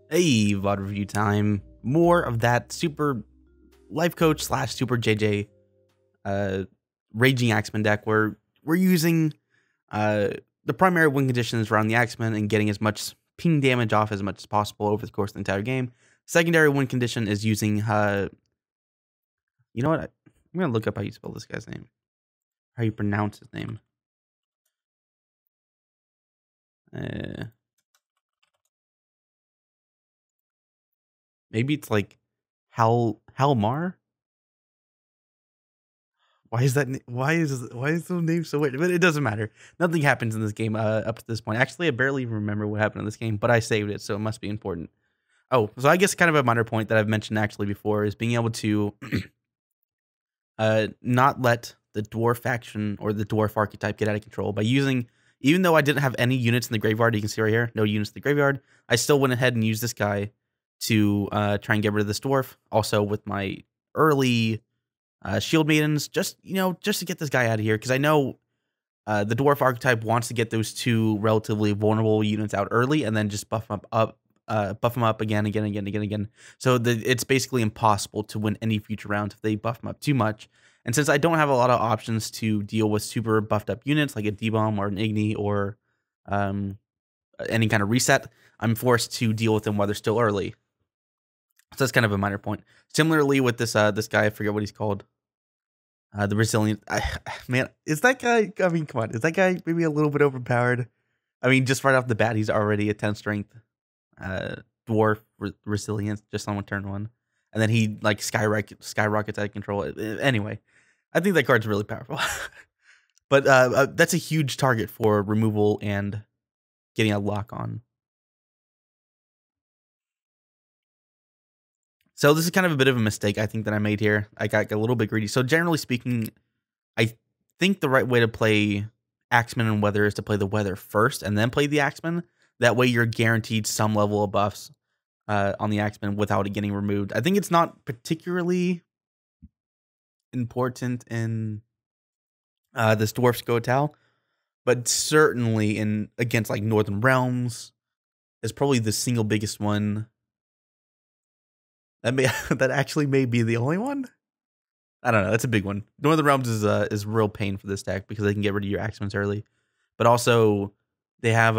Hey, VOD review time. More of that super life coach slash super JJ raging Axemen deck where we're using the primary win conditions around the Axemen and getting as much ping damage off as much as possible over the course of the entire game. Secondary win condition is using you know what? I'm gonna look up how you spell this guy's name. How you pronounce his name. Maybe it's like Halmar? Why is that? Why is the name so weird? But it doesn't matter. Nothing happens in this game up to this point. Actually, I barely even remember what happened in this game, but I saved it, so it must be important. Oh, so I guess kind of a minor point that I've mentioned actually before is being able to not let the dwarf faction or the dwarf archetype get out of control by using. Even though I didn't have any units in the graveyard, you can see right here, no units in the graveyard. I still went ahead and used this guy to try and get rid of this dwarf. Also with my early shield maidens, just to get this guy out of here, because I know the dwarf archetype wants to get those two relatively vulnerable units out early and then just buff them up again. So it's basically impossible to win any future rounds if they buff them up too much. And since I don't have a lot of options to deal with super buffed up units like a D-bomb or an Igni or any kind of reset, I'm forced to deal with them while they're still early. So that's kind of a minor point. Similarly with this guy, I forget what he's called. The Brazilian, man, is that guy? I mean, come on, is that guy maybe a little bit overpowered? I mean, just right off the bat, he's already a 10 strength dwarf resilience just on turn 1, and then he like skyrockets out of control. Anyway, I think that card's really powerful, but that's a huge target for removal and getting a lock on. So this is kind of a bit of a mistake I think that I made here. I got a little bit greedy. So generally speaking, I think the right way to play Axemen and Weather is to play the Weather first and then play the Axemen. That way you're guaranteed some level of buffs on the Axemen without it getting removed. I think it's not particularly important in this Dwarf scoi'tael, but certainly in against like Northern Realms is probably the single biggest one. That actually may be the only one. I don't know. That's a big one. Northern Realms is real pain for this deck because they can get rid of your Axemens early, but also they have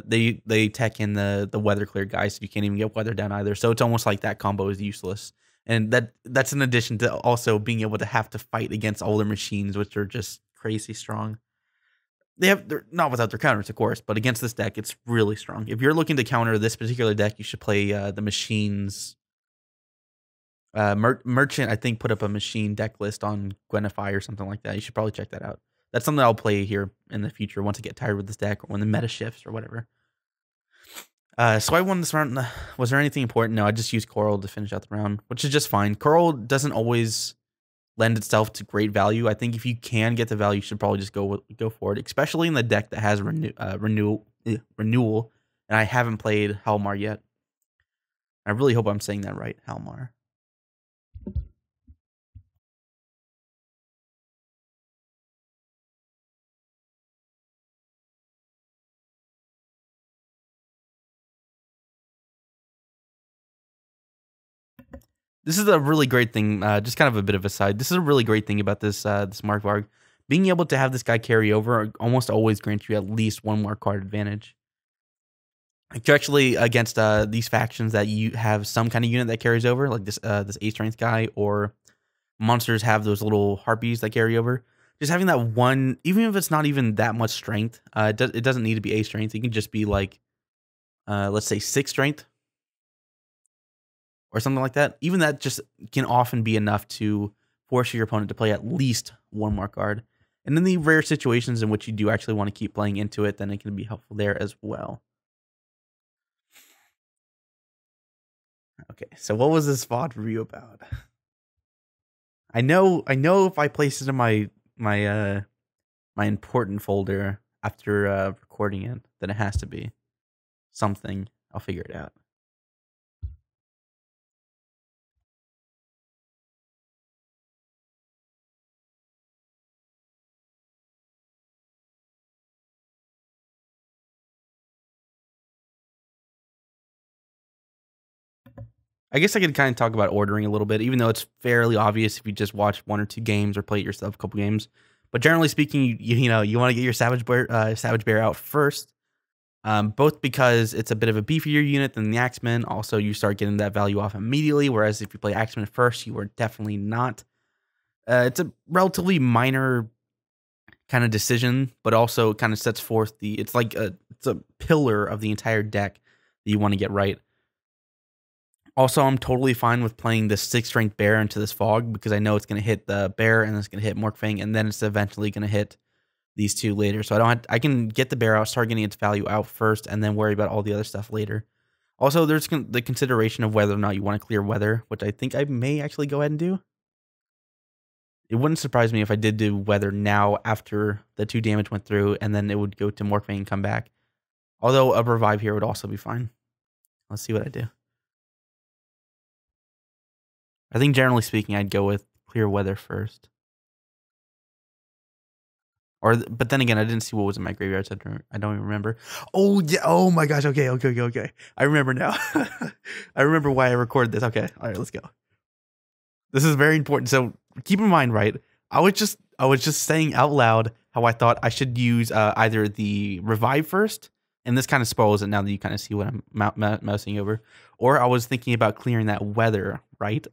they tech in the weather clear guy, so you can't even get weather down either. So it's almost like that combo is useless, and that's in addition to also being able to have to fight against older machines, which are just crazy strong. They're not without their counters, of course, but against this deck, it's really strong. If you're looking to counter this particular deck, you should play the machines. Merchant, I think, put up a machine deck list on Gwentify or something like that. You should probably check that out. That's something I'll play here in the future once I get tired with this deck or when the meta shifts or whatever. So I won this round. Was there anything important? No, I just used Coral to finish out the round, which is just fine. Coral doesn't always lend itself to great value. I think if you can get the value, you should probably just go for it, especially in the deck that has renewal. And I haven't played Halmar yet. I really hope I'm saying that right, Halmar. This is a really great thing. Just kind of a bit of a side. This is a really great thing about this this Mark Varg. Being able to have this guy carry over almost always grants you at least one more card advantage. Especially against these factions that you have some kind of unit that carries over, like this 8 strength guy, or monsters have those little harpies that carry over. Just having that one, even if it's not even that much strength, it doesn't need to be 8 strength. It can just be like, let's say 6 strength or something like that. Even that just can often be enough to force your opponent to play at least one more card. And in the rare situations in which you do actually want to keep playing into it, then it can be helpful there as well. Okay, so what was this VOD review about? I know if I place it in my important folder after recording it, then it has to be something. I'll figure it out. I guess I could kind of talk about ordering a little bit, even though it's fairly obvious if you just watch 1 or 2 games or play it yourself a couple games. But generally speaking, you know, you want to get your Savage Bear out first, both because it's a bit of a beefier unit than the Axemen. Also, you start getting that value off immediately, whereas if you play Axemen first, you are definitely not. It's a relatively minor kind of decision, but also kind of sets forth it's a pillar of the entire deck that you want to get right. Also, I'm totally fine with playing this 6 strength bear into this fog because I know it's going to hit the bear and it's going to hit Morkfang, and then it's eventually going to hit these 2 later. So I can get the bear out, start getting its value out first, and then worry about all the other stuff later. Also, there's the consideration of whether or not you want to clear weather, which I think I may actually go ahead and do. It wouldn't surprise me if I did do weather now after the 2 damage went through, and then it would go to Morkfang and come back. Although a revive here would also be fine. Let's see what I do. I think generally speaking, I'd go with clear weather first. But then again, I didn't see what was in my graveyard, so I don't even remember. Oh yeah! Oh my gosh! Okay. I remember now. I remember why I recorded this. Okay, all right, let's go. This is very important. So keep in mind, right? I was just saying out loud how I thought I should use either the revive first, and this kind of spoils it now that you kind of see what I'm mousing over, or I was thinking about clearing that weather, right?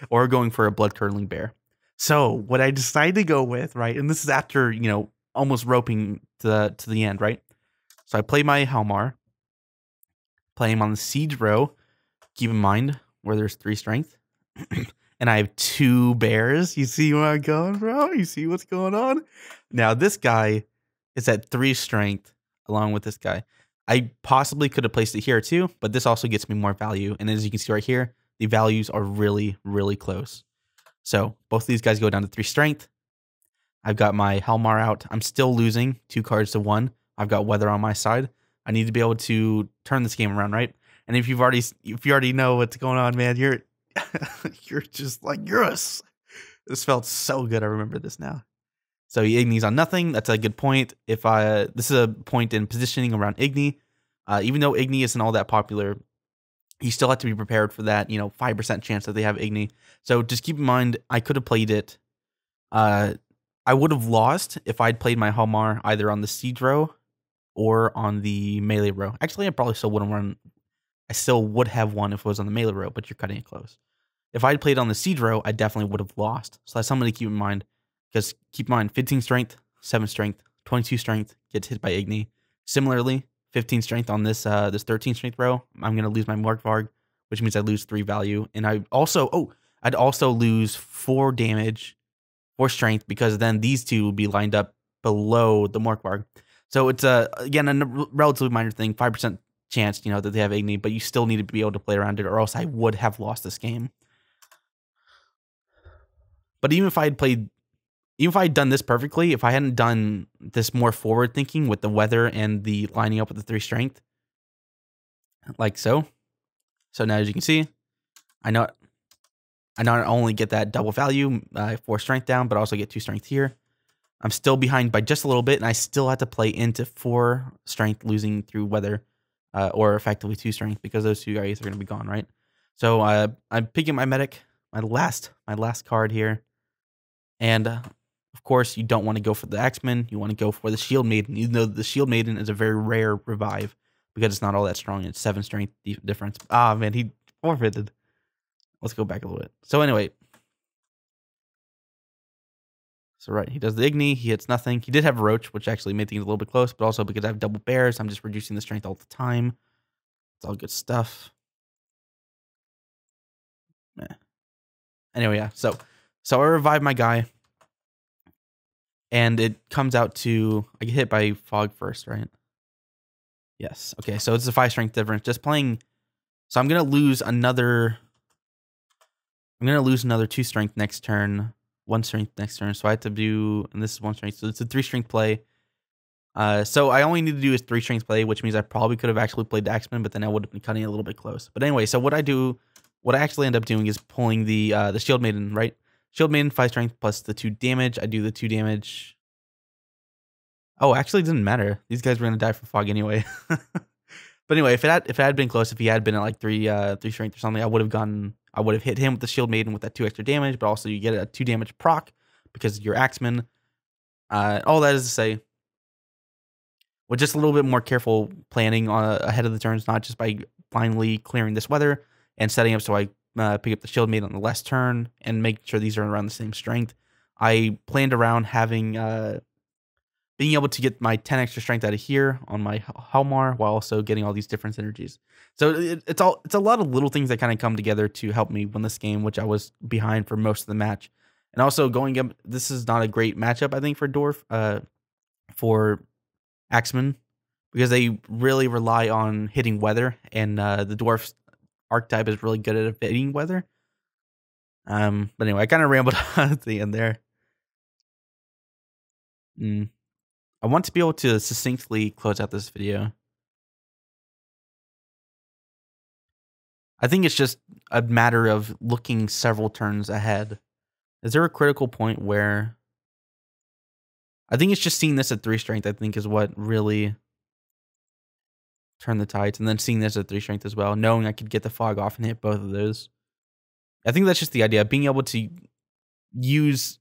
Or going for a blood curdling bear. So what I decided to go with, right, and this is after, you know, almost roping to the end, right? So I play my Helmar, play him on the siege row. Keep in mind where there's 3 strength, and I have 2 bears. You see where I'm going, bro? You see what's going on? Now this guy is at 3 strength, along with this guy. I possibly could have placed it here too, but this also gets me more value. And as you can see right here, the values are really, really close. So both of these guys go down to 3 strength. I've got my Helmar out. I'm still losing 2 cards to 1. I've got weather on my side. I need to be able to turn this game around, right? And if you already know what's going on, man, you're just like, yes. This felt so good. I remember this now. So Igni's on nothing. That's a good point. This is a point in positioning around Igni. Even though Igni isn't all that popular, you still have to be prepared for that, you know, 5% chance that they have Igni. So just keep in mind, I could have played it. I would have lost if I'd played my Helmar either on the siege row or on the melee row. Actually, I probably still wouldn't run. I still would have won if it was on the melee row, but you're cutting it close. If I'd played on the siege row, I definitely would have lost. So that's something to keep in mind. Because keep in mind, 15 strength, 7 strength, 22 strength gets hit by Igni. Similarly, 15 strength on this 13 strength row, I'm going to lose my Morkvarg, which means I lose 3 value. And I'd also lose 4 damage, 4 strength, because then these 2 would be lined up below the Morkvarg. So it's, again, a relatively minor thing, 5% chance, you know, that they have Igni, but you still need to be able to play around it, or else I would have lost this game. But even if I had done this perfectly, if I hadn't done this more forward thinking with the weather and the lining up with the 3 strength, like so. So now as you can see, I not only get that double value, 4 strength down, but also get 2 strength here. I'm still behind by just a little bit, and I still have to play into 4 strength, losing through weather, or effectively 2 strength, because those 2 guys are going to be gone, right? So I'm picking my medic, my last card here, and of course, you don't want to go for the Axemen. You want to go for the Shield Maiden, even though the Shield Maiden is a very rare revive because it's not all that strong. It's 7 strength difference. Ah, man, he forfeited. Let's go back a little bit. So anyway. So right, he does the Igni. He hits nothing. He did have Roach, which actually made things a little bit close, but also because I have double bears, I'm just reducing the strength all the time. It's all good stuff. Anyway, yeah. So I revive my guy. And it comes out to, I get hit by fog first, right? Yes. Okay, so it's a 5 strength difference. Just playing. So I'm going to lose another 2 strength next turn, 1 strength next turn. So I have to do, and this is 1 strength. So it's a 3 strength play. So I only need to do is 3 strength play, which means I probably could have actually played the Axemen, but then I would have been cutting it a little bit close. But anyway, so what I actually end up doing is pulling the Shield Maiden, right? Shield Maiden, 5 strength plus the 2 damage. I do the 2 damage. Oh, actually, it doesn't matter. These guys were going to die for fog anyway. But anyway, if it had been close, if he had been at like three strength or something, I would have hit him with the Shield Maiden with that 2 extra damage, but also you get a 2 damage proc because you're Axemen. All that is to say, with just a little bit more careful planning ahead of the turns, not just by finally clearing this weather and setting up so I pick up the Shield Maiden on the last turn and make sure these are around the same strength. I planned around having being able to get my 10 extra strength out of here on my Helmar while also getting all these different synergies. So it's a lot of little things that kind of come together to help me win this game, which I was behind for most of the match. And also going up, this is not a great matchup, I think, for Dwarf, for Axemen, because they really rely on hitting weather, and the Dwarf archetype is really good at evading weather. But anyway, I kind of rambled at the end there. I want to be able to succinctly close out this video. I think it's just a matter of looking several turns ahead. Is there a critical point where... I think it's just seeing this at 3 strength, I think, is what really turned the tides. And then seeing this at 3 strength as well, knowing I could get the fog off and hit both of those. I think that's just the idea, being able to use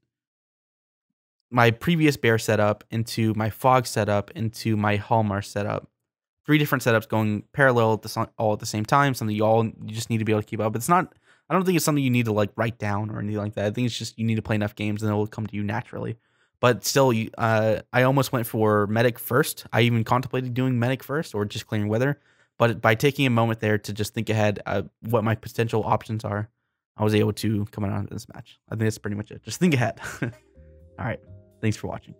my previous bear setup into my fog setup into my Hallmark setup. 3 different setups going parallel all at the same time. Something you just need to be able to keep up. It's not. I don't think it's something you need to like write down or anything like that. I think it's just you need to play enough games and it will come to you naturally. But still, I almost went for medic first. I even contemplated doing medic first or just clearing weather. But by taking a moment there to just think ahead what my potential options are, I was able to come out of this match. I think that's pretty much it. Just think ahead. All right. Thanks for watching.